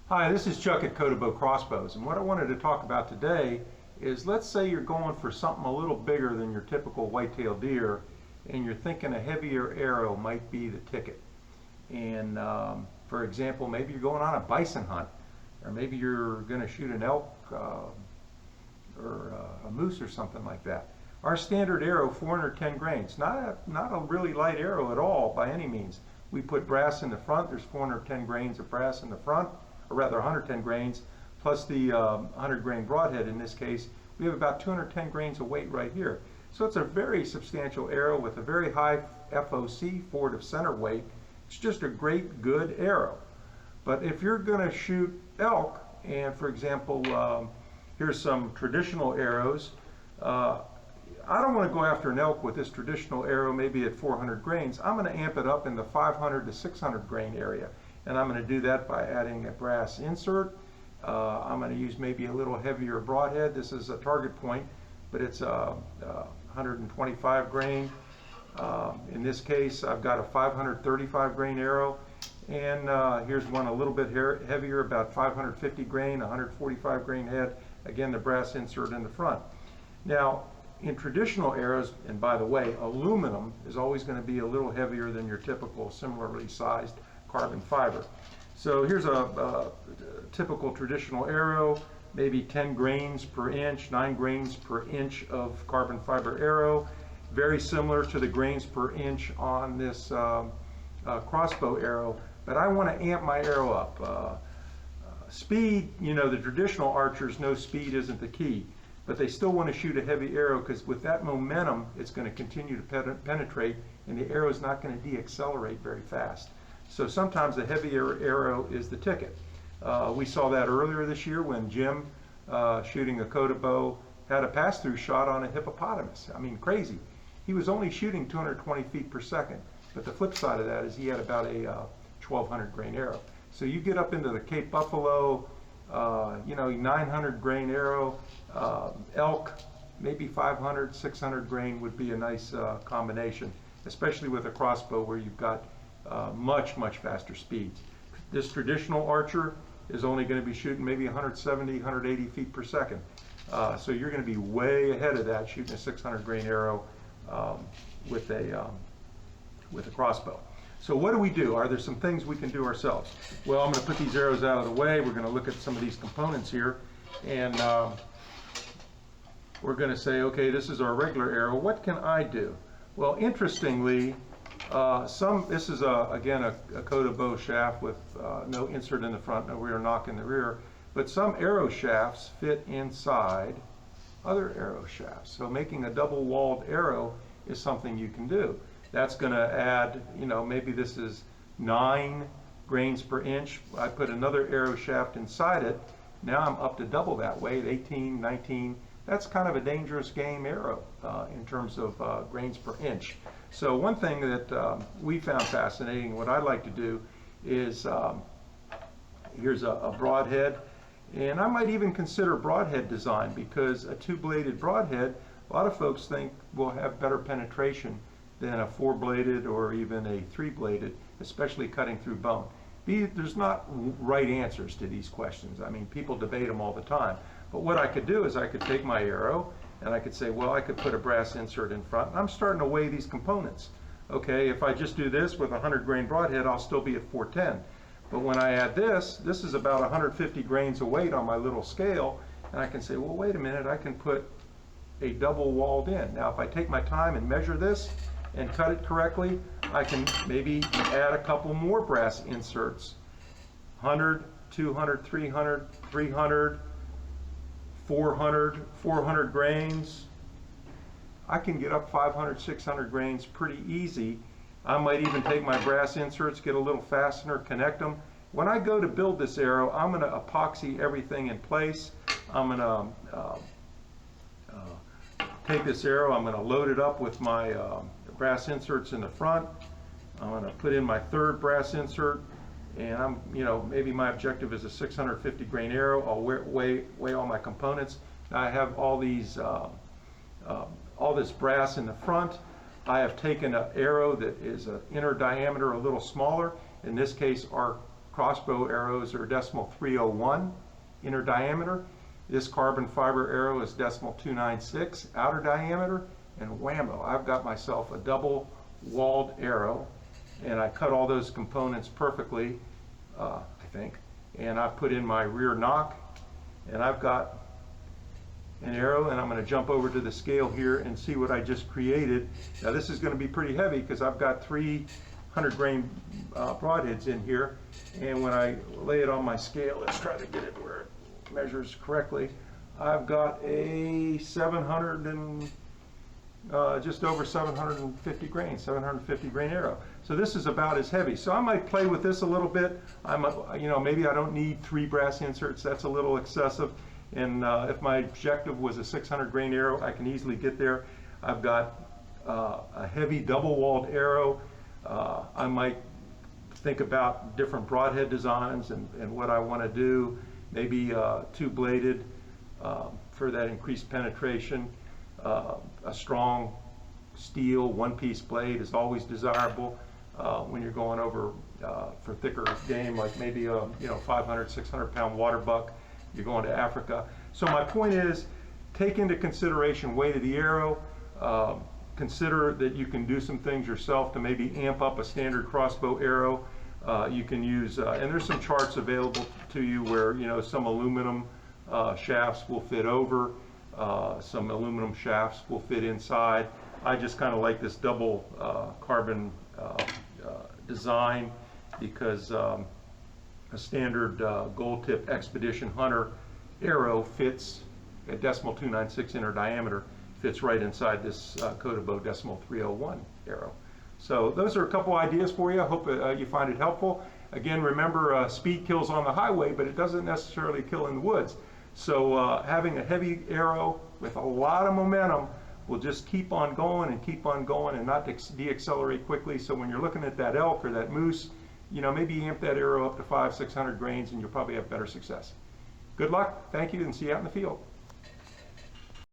Hi, this is Chuck at Kodabow Crossbows, and what I wanted to talk about today is, let's say you're going for something a little bigger than your typical white-tailed deer, and you're thinking a heavier arrow might be the ticket. And for example, maybe you're going on a bison hunt, or maybe you're going to shoot an elk or a moose or something like that. Our standard arrow, 410 grains, not a really light arrow at all by any means. We put brass in the front. There's 410 grains of brass in the front, or rather 110 grains, plus the 100 grain broadhead in this case. We have about 210 grains of weight right here. So it's a very substantial arrow with a very high FOC, forward of center weight. It's just a great, good arrow. But if you're going to shoot elk, and for example, here's some traditional arrows. I don't want to go after an elk with this traditional arrow, maybe at 400 grains. I'm going to amp it up in the 500 to 600 grain area. And I'm going to do that by adding a brass insert. I'm going to use maybe a little heavier broadhead. This is a target point, but it's a 125 grain. In this case, I've got a 535 grain arrow. And here's one a little bit heavier, about 550 grain, 145 grain head. Again, the brass insert in the front. Now, in traditional arrows, and by the way, aluminum is always going to be a little heavier than your typical similarly sized carbon fiber. So here's a typical traditional arrow, maybe 10 grains per inch, 9 grains per inch of carbon fiber arrow, very similar to the grains per inch on this crossbow arrow, but I want to amp my arrow up. Speed, you know, the traditional archers know speed isn't the key, but they still want to shoot a heavy arrow because with that momentum, it's going to continue to penetrate, and the arrow is not going to deaccelerate very fast. So sometimes a heavier arrow is the ticket. We saw that earlier this year when Jim, shooting a Kodabow, had a pass-through shot on a hippopotamus. I mean, crazy. He was only shooting 220 feet per second, but the flip side of that is he had about a 1,200 grain arrow. So you get up into the Cape Buffalo, 900 grain arrow, elk, maybe 500, 600 grain would be a nice combination, especially with a crossbow where you've got much faster speeds. This traditional archer is only going to be shooting maybe 170, 180 feet per second. So you're going to be way ahead of that shooting a 600 grain arrow with a crossbow. So what do? Are there some things we can do ourselves? Well, I'm going to put these arrows out of the way. We're going to look at some of these components here, and we're going to say, okay, this is our regular arrow. What can I do? Well, interestingly, this is again a Kodabow shaft with no insert in the front, no rear knock in the rear, but some arrow shafts fit inside other arrow shafts. So making a double-walled arrow is something you can do. That's going to add, maybe this is 9 grains per inch. I put another arrow shaft inside it. Now I'm up to double that weight, 18, 19. That's kind of a dangerous game arrow in terms of grains per inch. So one thing that we found fascinating, what I like to do is, here's a broadhead, and I might even consider broadhead design, because a 2-bladed broadhead, a lot of folks think will have better penetration than a 4-bladed or even a 3-bladed, especially cutting through bone. There's not right answers to these questions. I mean, people debate them all the time. But what I could do is I could take my arrow and I could say, well, I could put a brass insert in front, and I'm starting to weigh these components. Okay, if I just do this with a 100 grain broadhead, I'll still be at 410. But when I add this is about 150 grains of weight on my little scale, and I can say, well, wait a minute, I can put a double walled in. Now, if I take my time and measure this and cut it correctly, I can maybe add a couple more brass inserts. 100, 200, 300, 300, 400, 400 grains. I can get up 500, 600 grains pretty easy. I might even take my brass inserts, get a little fastener, connect them. When I go to build this arrow, I'm going to epoxy everything in place. I'm going to take this arrow, I'm going to load it up with my brass inserts in the front. I'm going to put in my 3rd brass insert, and maybe my objective is a 650 grain arrow. I'll weigh all my components. Now I have all these, all this brass in the front. I have taken an arrow that is an inner diameter a little smaller. In this case, our crossbow arrows are decimal 301 inner diameter. This carbon fiber arrow is decimal 296 outer diameter, and whammo, I've got myself a double walled arrow, and I cut all those components perfectly, I think, and I put in my rear nock, and I've got an arrow, and I'm going to jump over to the scale here and see what I just created. Now this is going to be pretty heavy because I've got 300 grain broadheads in here, and when I lay it on my scale, let's try to get it where it measures correctly. I've got a 700 and just over 750 grain arrow. So this is about as heavy. So I might play with this a little bit. Maybe I don't need 3 brass inserts. That's a little excessive. And if my objective was a 600 grain arrow, I can easily get there. I've got a heavy double-walled arrow. I might think about different broadhead designs and what I want to do. Maybe 2-bladed for that increased penetration. A strong steel one-piece blade is always desirable when you're going over for thicker game, like maybe a 500, 600 pound water buck. You're going to Africa. So my point is, take into consideration weight of the arrow. Consider that you can do some things yourself to maybe amp up a standard crossbow arrow. You can use, and there's some charts available to you where some aluminum shafts will fit over, some aluminum shafts will fit inside. I just kind of like this double carbon design because a standard gold tip expedition hunter arrow fits at decimal 296 inner diameter, fits right inside this Kodabow decimal 301 arrow. So those are a couple ideas for you. I hope you find it helpful. Again, remember, speed kills on the highway, but it doesn't necessarily kill in the woods. So having a heavy arrow with a lot of momentum will just keep on going and not decelerate quickly. So when you're looking at that elk or that moose, maybe amp that arrow up to 500, 600 grains and you'll probably have better success. Good luck, thank you, and see you out in the field.